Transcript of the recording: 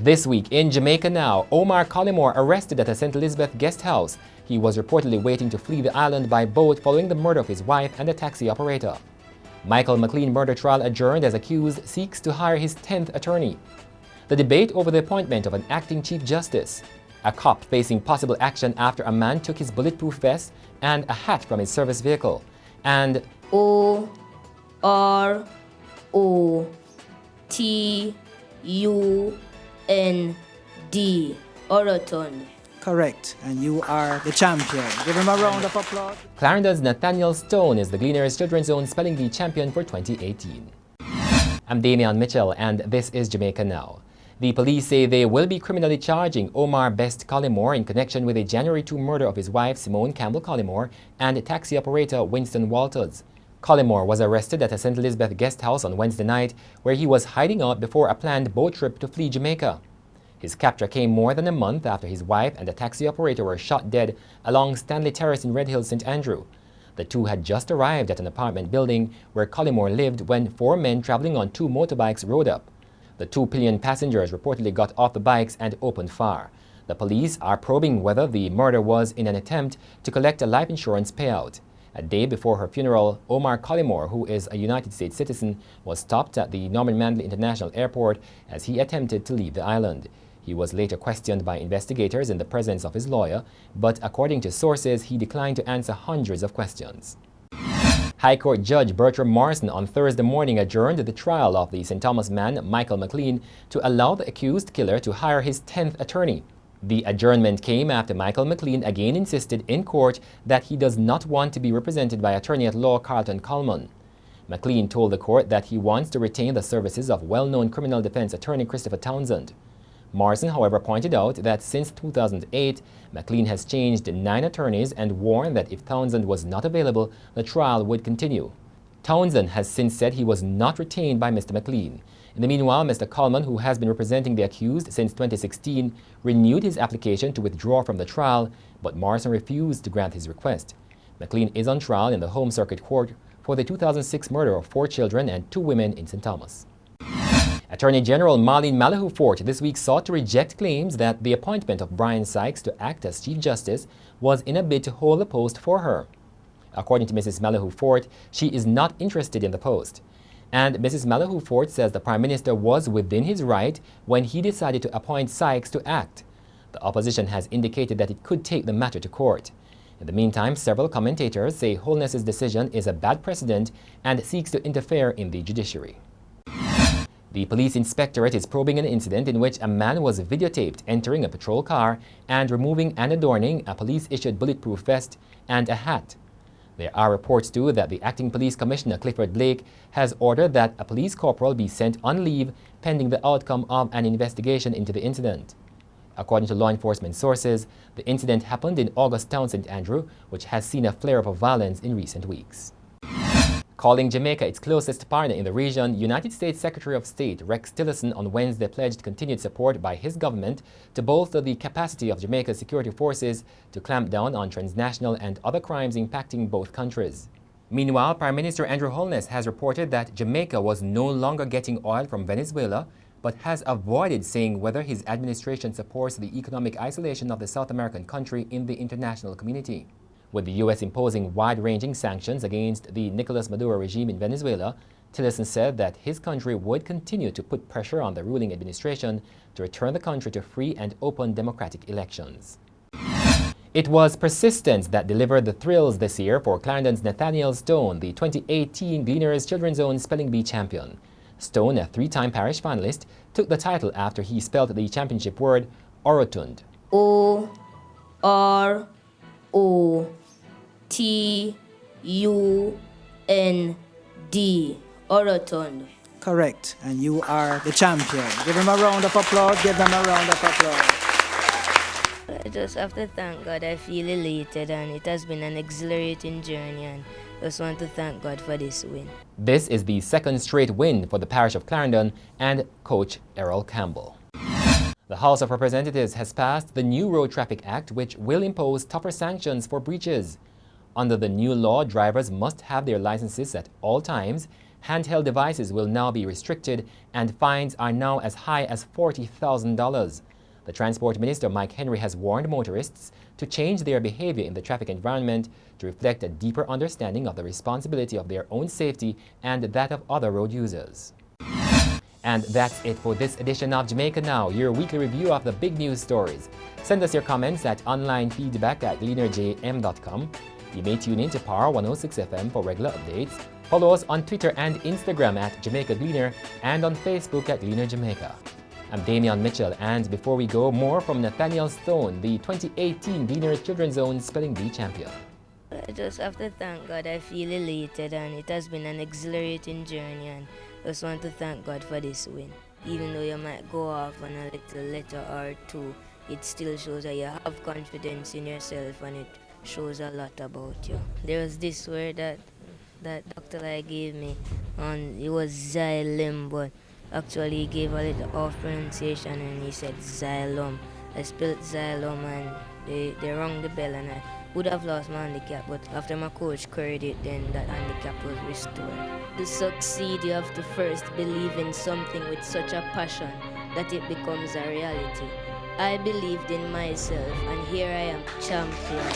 This week in Jamaica Now, Omar Collymore arrested at a St. Elizabeth guest house. He was reportedly waiting to flee the island by boat following the murder of his wife and a taxi operator. McLean murder trial adjourned as accused seeks to hire his 10th attorney. The debate over the appointment of an acting Chief Justice. A cop facing possible action after a man took his bulletproof vest and a hat from his service vehicle. And OROTUND, orotund. Correct, and you are the champion. Give him a round of applause. Clarendon's Nathaniel Stone is the Gleaner's Children's Zone Spelling Bee champion for 2018. I'm Damian Mitchell, and this is Jamaica Now. The police say they will be criminally charging Omar Collymore in connection with a January 2 murder of his wife, Simone Campbell Collymore, and taxi operator Winston Walters. Collymore was arrested at a St. Elizabeth guest house on Wednesday night, where he was hiding out before a planned boat trip to flee Jamaica. His capture came more than a month after his wife and the taxi operator were shot dead along Stanley Terrace in Red Hills, St. Andrew. The two had just arrived at an apartment building where Collymore lived when four men traveling on two motorbikes rode up. The two pillion passengers reportedly got off the bikes and opened fire. The police are probing whether the murder was in an attempt to collect a life insurance payout. A day before her funeral, Omar Collymore, who is a United States citizen, was stopped at the Norman Manley International Airport as he attempted to leave the island. He was later questioned by investigators in the presence of his lawyer, but according to sources, he declined to answer hundreds of questions. High Court Judge Bertram Morrison on Thursday morning adjourned the trial of the St. Thomas man, McLean, to allow the accused killer to hire his 10th attorney. The adjournment came after McLean again insisted in court that he does not want to be represented by attorney-at-law Carlton Coleman. McLean told the court that he wants to retain the services of well-known criminal defense attorney Christopher Townsend. Morrison, however, pointed out that since 2008, McLean has changed 9 attorneys and warned that if Townsend was not available, the trial would continue. Townsend has since said he was not retained by Mr. McLean. In the meanwhile, Mr. Coleman, who has been representing the accused since 2016, renewed his application to withdraw from the trial, but Morrison refused to grant his request. McLean is on trial in the Home Circuit Court for the 2006 murder of 4 children and 2 women in St. Thomas. Attorney General Marlene Malahoo Forte this week sought to reject claims that the appointment of Brian Sykes to act as Chief Justice was in a bid to hold the post for her. According to Mrs. Malahoo Forte, she is not interested in the post. And Mrs. Malahoo Forte says the Prime Minister was within his right when he decided to appoint Sykes to act. The opposition has indicated that it could take the matter to court. In the meantime, several commentators say Holness's decision is a bad precedent and seeks to interfere in the judiciary. The police inspectorate is probing an incident in which a man was videotaped entering a patrol car and removing and adorning a police-issued bulletproof vest and a hat. There are reports, too, that the acting police commissioner, Clifford Blake, has ordered that a police corporal be sent on leave pending the outcome of an investigation into the incident. According to law enforcement sources, the incident happened in August Town, St. Andrew, which has seen a flare-up of violence in recent weeks. Calling Jamaica its closest partner in the region, United States Secretary of State Rex Tillerson on Wednesday pledged continued support by his government to bolster the capacity of Jamaica's security forces to clamp down on transnational and other crimes impacting both countries. Meanwhile, Prime Minister Andrew Holness has reported that Jamaica was no longer getting oil from Venezuela, but has avoided saying whether his administration supports the economic isolation of the South American country in the international community. With the U.S. imposing wide-ranging sanctions against the Nicolas Maduro regime in Venezuela, Tillerson said that his country would continue to put pressure on the ruling administration to return the country to free and open democratic elections. It was persistence that delivered the thrills this year for Clarendon's Nathaniel Stone, the 2018 Gleaner's Children's Zone Spelling Bee champion. Stone, a 3-time parish finalist, took the title after he spelled the championship word orotund. OROTUND, orotund. Correct, and you are the champion. Give him a round of applause. Give them a round of applause. I just have to thank God. I feel elated, and it has been an exhilarating journey, and I just want to thank God for this win. This is the 2nd straight win for the parish of Clarendon and coach Errol Campbell. The House of Representatives has passed the new Road Traffic Act, which will impose tougher sanctions for breaches. Under the new law, drivers must have their licenses at all times, Handheld devices will now be restricted, and fines are now as high as $40,000. The Transport Minister, Mike Henry, has warned motorists to change their behavior in the traffic environment to reflect a deeper understanding of the responsibility of their own safety and that of other road users. And that's it for this edition of Jamaica Now, your weekly review of the big news stories. Send us your comments at onlinefeedback@gleanerjm.com. You may tune in to Power 106 FM for regular updates. Follow us on Twitter and Instagram at Jamaica Gleaner and on Facebook at Gleaner Jamaica. I'm Damian Mitchell, and before we go, more from Nathaniel Stone, the 2018 Gleaner Children's Zone Spelling Bee champion. I just have to thank God. I feel elated, and it has been an exhilarating journey, and I just want to thank God for this win. Even though you might go off on a little letter or two, it still shows that you have confidence in yourself, and it shows a lot about you. There was this word that Dr. Lai gave me, and it was xylem, but actually he gave a little off pronunciation and he said xylem. I spelled xylem and they rang the bell, and I would have lost my handicap, but after my coach queried it, then that handicap was restored. To succeed, you have to first believe in something with such a passion that it becomes a reality. I believed in myself, and here I am, champion.